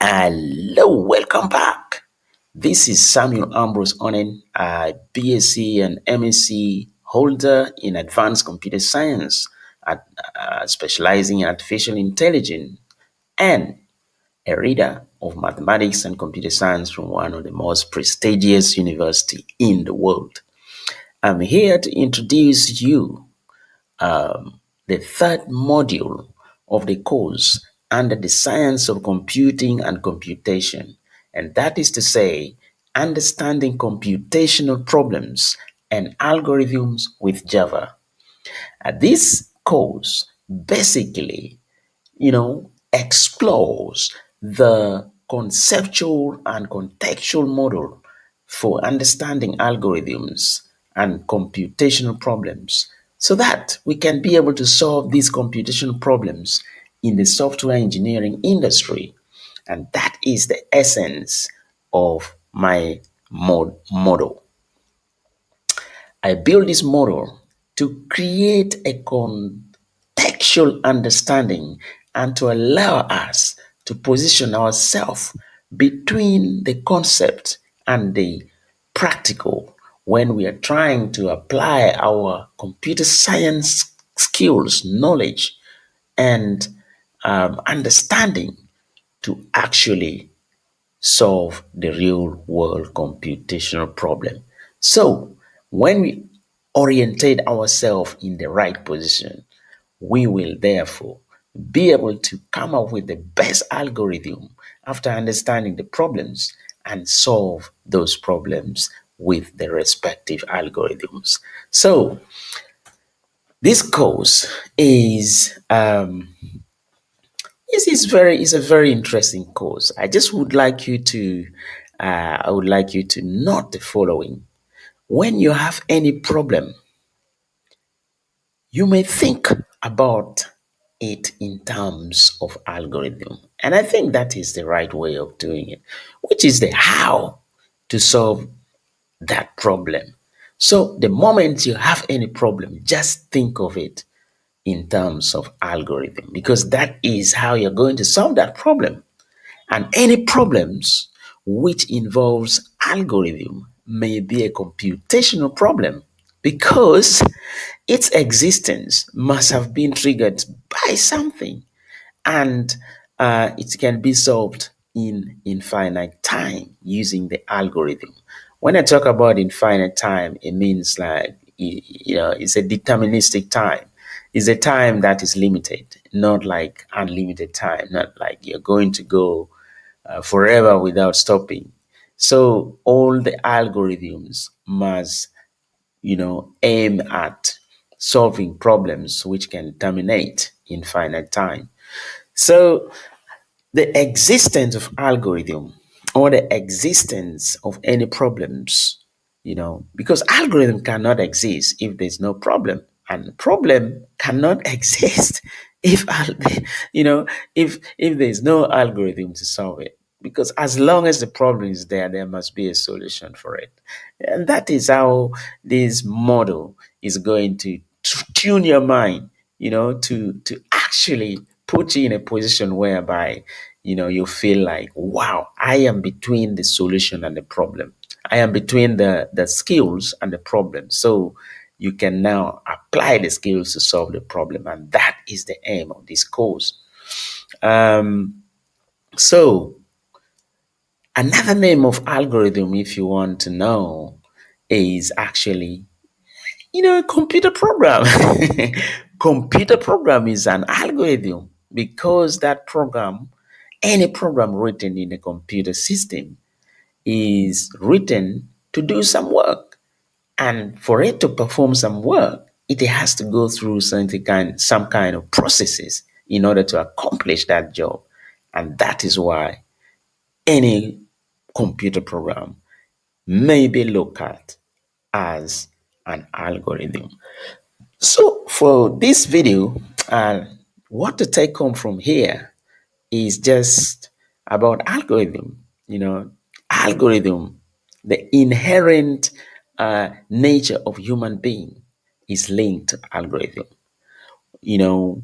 Hello, welcome back. This is Samuel Ambrose Onen, a BSc and MSc holder in Advanced Computer Science, specializing in artificial intelligence, and a reader of mathematics and computer science from one of the most prestigious universities in the world. I'm here to introduce you the third module of the course under the science of computing and computation, and that is to say, understanding computational problems and algorithms with Java. This course basically, explores the conceptual and contextual model for understanding algorithms and computational problems so that we can be able to solve these computational problems in the software engineering industry. And that is the essence of my model. I built this model to create a contextual understanding and to allow us to position ourselves between the concept and the practical when we are trying to apply our computer science skills, knowledge, and understanding to actually solve the real world computational problem. So, when we orientate ourselves in the right position, we will therefore be able to come up with the best algorithm after understanding the problems and solve those problems with the respective algorithms. So, this course is a very interesting course. I would like you to note the following. When you have any problem, you may think about it in terms of algorithm. And I think that is the right way of doing it, which is the how to solve that problem. So the moment you have any problem, just think of it in terms of algorithm because that is how you're going to solve that problem. And any problems which involves algorithm may be a computational problem because its existence must have been triggered by something and it can be solved in infinite time using the algorithm. When I talk about infinite time, it means like, it's a deterministic time. It's a time that is limited, not like unlimited time, not like you're going to go forever without stopping. So all the algorithms must, aim at solving problems which can terminate in finite time. So the existence of algorithm or the existence of any problems, because algorithm cannot exist if there's no problem, and problem cannot exist if if there's no algorithm to solve it. Because as long as the problem is there, there must be a solution for it, and that is how this model is going to tune your mind, to actually put you in a position whereby you feel like, wow, I am between the solution and the problem. I am between the skills and the problem. So you can now apply the skills to solve the problem, and that is the aim of this course. So another name of algorithm, if you want to know, is actually a computer program. Computer program is an algorithm because that program, any program written in a computer system, is written to do some work. And for it to perform some work, it has to go through some kind of processes in order to accomplish that job. And that is why any computer program may be looked at as an algorithm. So for this video, what to take home from here is just about algorithm. Algorithm, the inherent nature of human being is linked to algorithm. You know,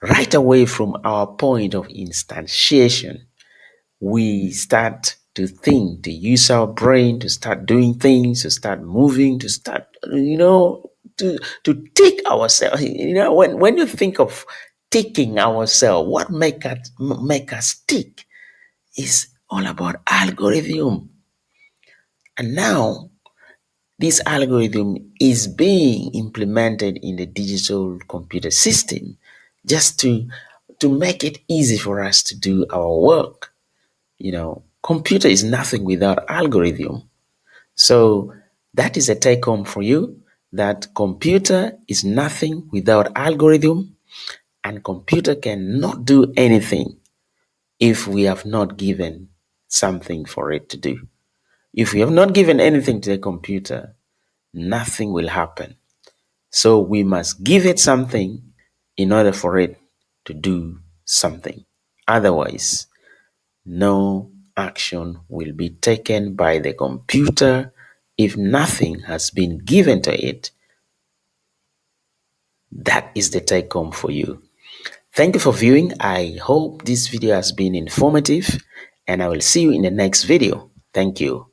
right away from our point of instantiation, we start to think, to use our brain, to start doing things, to start moving, to start, to take ourselves. When you think of taking ourselves, what make us tick is all about algorithm. And now this algorithm is being implemented in the digital computer system just to make it easy for us to do our work. Computer is nothing without algorithm. So that is a take home for you, that computer is nothing without algorithm, and computer cannot do anything if we have not given something for it to do. If we have not given anything to the computer, nothing will happen. So we must give it something in order for it to do something. Otherwise, no action will be taken by the computer if nothing has been given to it. That is the take home for you. Thank you for viewing. I hope this video has been informative, and I will see you in the next video. Thank you.